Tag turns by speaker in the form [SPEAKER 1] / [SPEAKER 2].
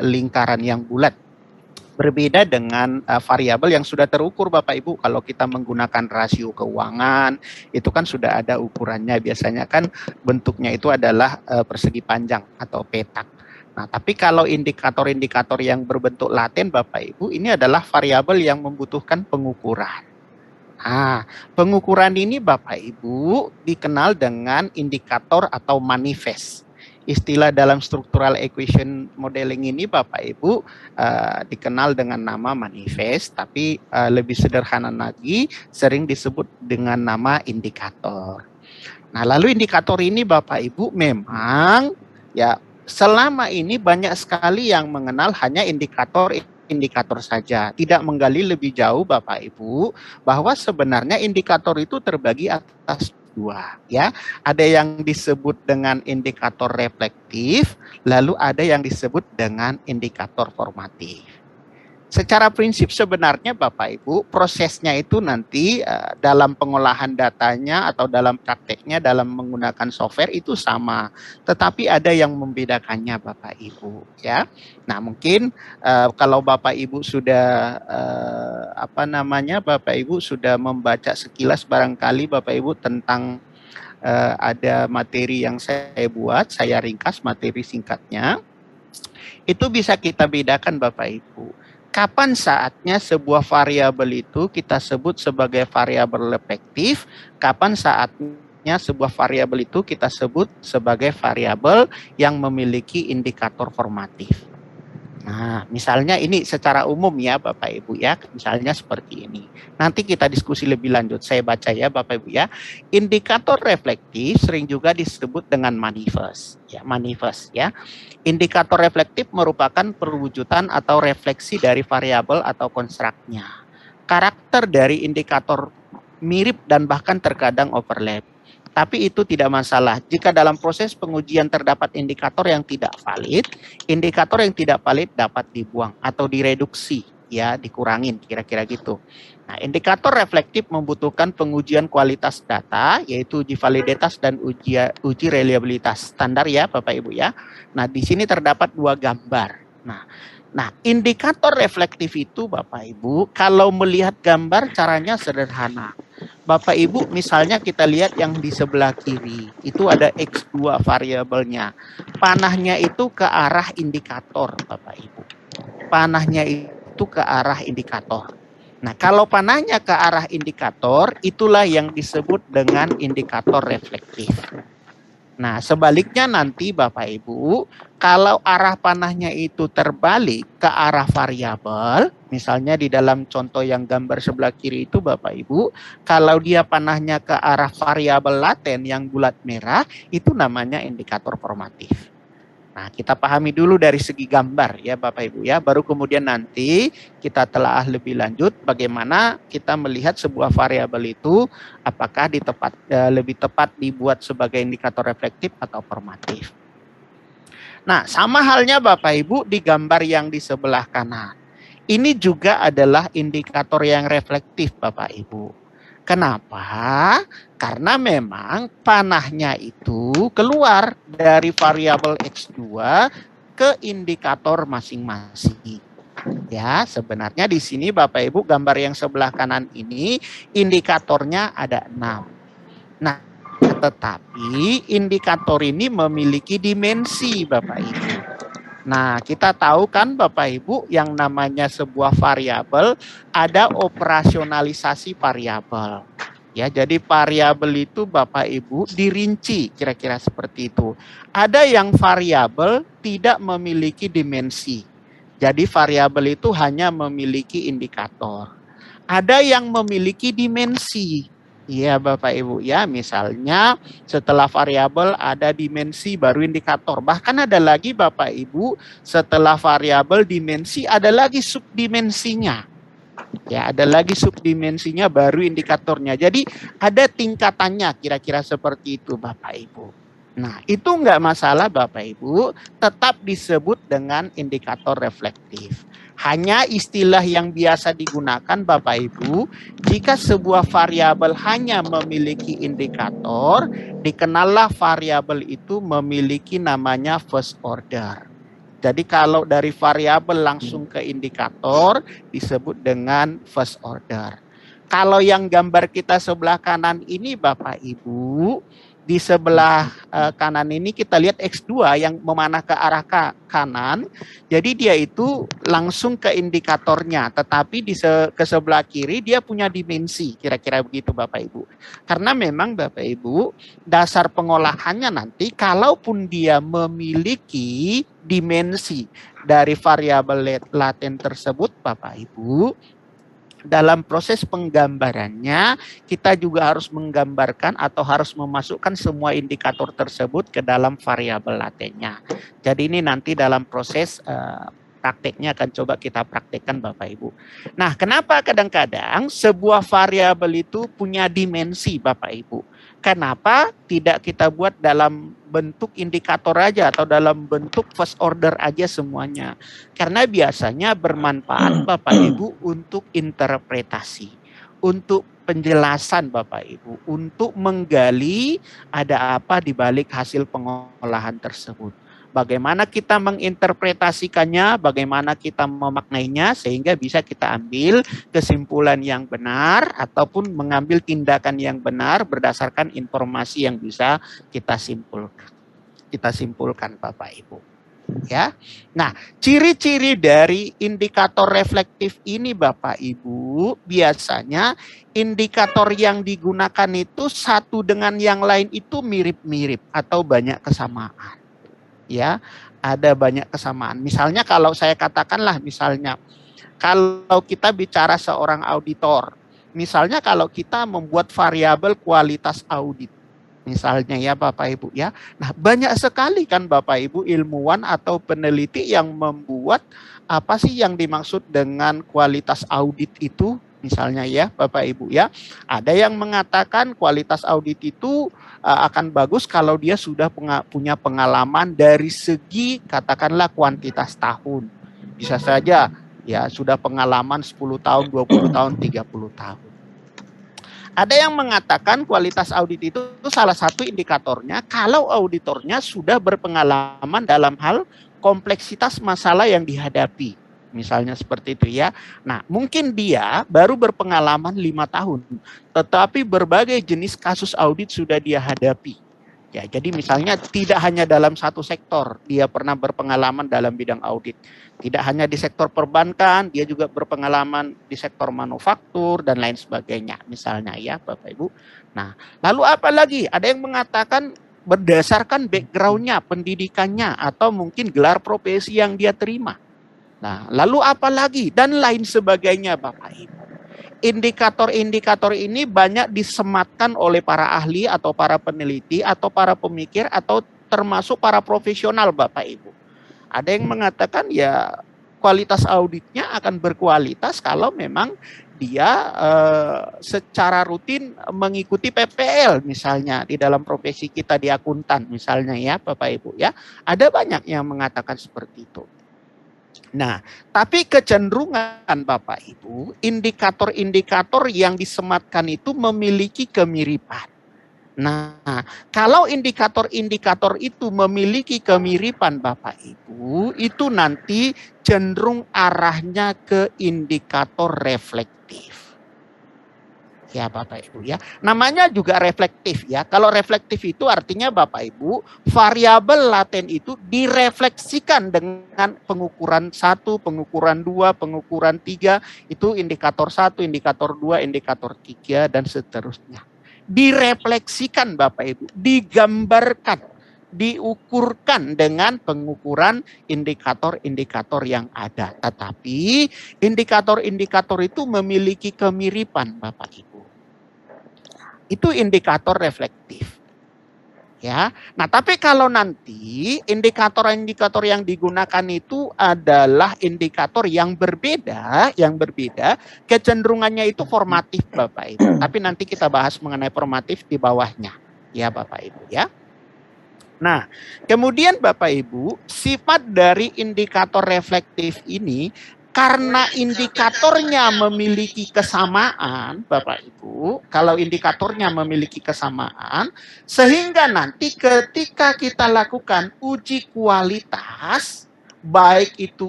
[SPEAKER 1] lingkaran yang bulat. Berbeda dengan variabel yang sudah terukur Bapak Ibu. Kalau kita menggunakan rasio keuangan, itu kan sudah ada ukurannya. Biasanya kan bentuknya itu adalah persegi panjang atau petak. Nah, tapi kalau indikator-indikator yang berbentuk laten Bapak Ibu, ini adalah variabel yang membutuhkan pengukuran. Nah, pengukuran ini Bapak Ibu dikenal dengan indikator atau manifest. Istilah dalam structural equation modeling ini Bapak Ibu dikenal dengan nama manifest, tapi lebih sederhana lagi sering disebut dengan nama indikator. Nah, lalu indikator ini Bapak Ibu memang ya selama ini banyak sekali yang mengenal hanya indikator saja, tidak menggali lebih jauh Bapak Ibu bahwa sebenarnya indikator itu terbagi atas dua ya. Ada yang disebut dengan indikator reflektif, lalu ada yang disebut dengan indikator formatif. Secara prinsip sebenarnya Bapak Ibu prosesnya itu nanti dalam pengolahan datanya atau dalam prakteknya dalam menggunakan software itu sama, tetapi ada yang membedakannya Bapak Ibu ya. Nah mungkin kalau Bapak Ibu sudah Bapak Ibu sudah membaca sekilas barangkali Bapak Ibu tentang ada materi yang saya buat, saya ringkas materi singkatnya. Itu bisa kita bedakan Bapak Ibu. Kapan saatnya sebuah variabel itu kita sebut sebagai variabel reflektif, kapan saatnya sebuah variabel itu kita sebut sebagai variabel yang memiliki indikator formatif. Nah, misalnya ini secara umum ya Bapak Ibu ya, misalnya seperti ini. Nanti kita diskusi lebih lanjut. Saya baca ya Bapak Ibu ya. Indikator reflektif sering juga disebut dengan manifest ya. Indikator reflektif merupakan perwujudan atau refleksi dari variabel atau konstruknya. Karakter dari indikator mirip dan bahkan terkadang overlap. Tapi itu tidak masalah. Jika dalam proses pengujian terdapat indikator yang tidak valid, indikator yang tidak valid dapat dibuang atau direduksi, ya, dikurangin, kira-kira gitu. Nah, indikator reflektif membutuhkan pengujian kualitas data, yaitu uji validitas dan uji reliabilitas standar ya, Bapak Ibu ya. Nah, di sini terdapat dua gambar. Nah, indikator reflektif itu Bapak Ibu, kalau melihat gambar caranya sederhana. Bapak Ibu misalnya kita lihat yang di sebelah kiri, itu ada X2 variabelnya. Panahnya itu ke arah indikator Bapak Ibu. Panahnya itu ke arah indikator. Nah, kalau panahnya ke arah indikator, itulah yang disebut dengan indikator reflektif. Nah, sebaliknya nanti Bapak Ibu, kalau arah panahnya itu terbalik ke arah variabel, misalnya di dalam contoh yang gambar sebelah kiri itu Bapak Ibu, kalau dia panahnya ke arah variabel laten yang bulat merah, itu namanya indikator formatif. Nah, kita pahami dulu dari segi gambar ya Bapak Ibu ya, baru kemudian nanti kita telaah lebih lanjut bagaimana kita melihat sebuah variabel itu apakah lebih tepat dibuat sebagai indikator reflektif atau formatif. Nah, sama halnya Bapak Ibu di gambar yang di sebelah kanan. Ini juga adalah indikator yang reflektif Bapak Ibu. Kenapa? Karena memang panahnya itu keluar dari variabel X2 ke indikator masing-masing. Ya, sebenarnya di sini Bapak Ibu gambar yang sebelah kanan ini indikatornya ada 6. Nah, tetapi indikator ini memiliki dimensi Bapak Ibu. Nah, kita tahu kan Bapak Ibu yang namanya sebuah variabel ada operasionalisasi variabel. Ya, jadi variabel itu Bapak Ibu dirinci kira-kira seperti itu. Ada yang variabel tidak memiliki dimensi. Jadi variabel itu hanya memiliki indikator. Ada yang memiliki dimensi. Iya Bapak Ibu ya, misalnya setelah variabel ada dimensi baru indikator. Bahkan ada lagi Bapak Ibu setelah variabel dimensi ada lagi subdimensinya. Ya, ada lagi subdimensinya baru indikatornya. Jadi ada tingkatannya kira-kira seperti itu Bapak Ibu. Nah, itu enggak masalah Bapak Ibu, tetap disebut dengan indikator reflektif. Hanya istilah yang biasa digunakan Bapak Ibu, jika sebuah variabel hanya memiliki indikator, dikenallah variabel itu memiliki namanya first order. Jadi kalau dari variabel langsung ke indikator disebut dengan first order. Kalau yang gambar kita sebelah kanan ini Bapak Ibu, di sebelah kanan ini kita lihat X2 yang memanah ke arah kanan. Jadi dia itu langsung ke indikatornya, tetapi ke sebelah kiri dia punya dimensi, kira-kira begitu Bapak Ibu. Karena memang Bapak Ibu, dasar pengolahannya nanti kalaupun dia memiliki dimensi dari variabel laten tersebut Bapak Ibu, dalam proses penggambarannya kita juga harus menggambarkan atau harus memasukkan semua indikator tersebut ke dalam variabel latennya. Jadi ini nanti dalam proses prakteknya akan coba kita praktekkan Bapak Ibu. Nah, kenapa kadang-kadang sebuah variabel itu punya dimensi Bapak Ibu? Kenapa tidak kita buat dalam bentuk indikator aja atau dalam bentuk first order aja semuanya? Karena biasanya bermanfaat Bapak Ibu untuk interpretasi, untuk penjelasan Bapak Ibu, untuk menggali ada apa di balik hasil pengolahan tersebut. Bagaimana kita menginterpretasikannya, bagaimana kita memaknainya sehingga bisa kita ambil kesimpulan yang benar ataupun mengambil tindakan yang benar berdasarkan informasi yang bisa kita simpulkan. Kita simpulkan Bapak Ibu. Ya. Nah, ciri-ciri dari indikator reflektif ini Bapak Ibu, biasanya indikator yang digunakan itu satu dengan yang lain itu mirip-mirip atau banyak kesamaan. Ya, ada banyak kesamaan. Misalnya kalau saya katakanlah misalnya kalau kita bicara seorang auditor, misalnya kalau kita membuat variabel kualitas audit, misalnya ya Bapak Ibu ya. Nah, banyak sekali kan Bapak Ibu ilmuwan atau peneliti yang membuat apa sih yang dimaksud dengan kualitas audit itu, misalnya ya Bapak Ibu ya. Ada yang mengatakan kualitas audit itu akan bagus kalau dia sudah punya pengalaman dari segi katakanlah kuantitas tahun. Bisa saja ya sudah pengalaman 10 tahun, 20 tahun, 30 tahun. Ada yang mengatakan kualitas audit itu salah satu indikatornya kalau auditornya sudah berpengalaman dalam hal kompleksitas masalah yang dihadapi. Misalnya seperti itu ya. Nah, mungkin dia baru berpengalaman 5 tahun, tetapi berbagai jenis kasus audit sudah dia hadapi. Ya, jadi misalnya tidak hanya dalam satu sektor, dia pernah berpengalaman dalam bidang audit. Tidak hanya di sektor perbankan, dia juga berpengalaman di sektor manufaktur dan lain sebagainya. Misalnya ya Bapak Ibu. Nah, lalu apa lagi? Ada yang mengatakan berdasarkan background-nya, pendidikannya, atau mungkin gelar profesi yang dia terima. Nah, lalu apa lagi? Dan lain sebagainya Bapak Ibu. Indikator-indikator ini banyak disematkan oleh para ahli atau para peneliti atau para pemikir atau termasuk para profesional Bapak Ibu. Ada yang mengatakan ya kualitas auditnya akan berkualitas kalau memang dia secara rutin mengikuti PPL misalnya di dalam profesi kita di akuntan misalnya ya Bapak Ibu ya. Ada banyak yang mengatakan seperti itu. Nah, tapi kecenderungan Bapak Ibu, indikator-indikator yang disematkan itu memiliki kemiripan. Nah, kalau indikator-indikator itu memiliki kemiripan Bapak Ibu, itu nanti cenderung arahnya ke indikator reflektif. Ya Bapak Ibu ya. Namanya juga reflektif ya. Kalau reflektif itu artinya Bapak Ibu, variabel laten itu direfleksikan dengan pengukuran 1, pengukuran 2, pengukuran 3, itu indikator 1, indikator 2, indikator 3 dan seterusnya. Direfleksikan Bapak Ibu, digambarkan, diukurkan dengan pengukuran indikator-indikator yang ada. Tetapi indikator-indikator itu memiliki kemiripan Bapak Ibu. Itu indikator reflektif. Ya. Nah, tapi kalau nanti indikator-indikator yang digunakan itu adalah indikator yang berbeda, kecenderungannya itu formatif Bapak Ibu. Tapi nanti kita bahas mengenai formatif di bawahnya. Ya Bapak Ibu ya. Nah, kemudian Bapak Ibu, sifat dari indikator reflektif ini karena indikatornya memiliki kesamaan, Bapak Ibu, kalau indikatornya memiliki kesamaan, sehingga nanti ketika kita lakukan uji kualitas, baik itu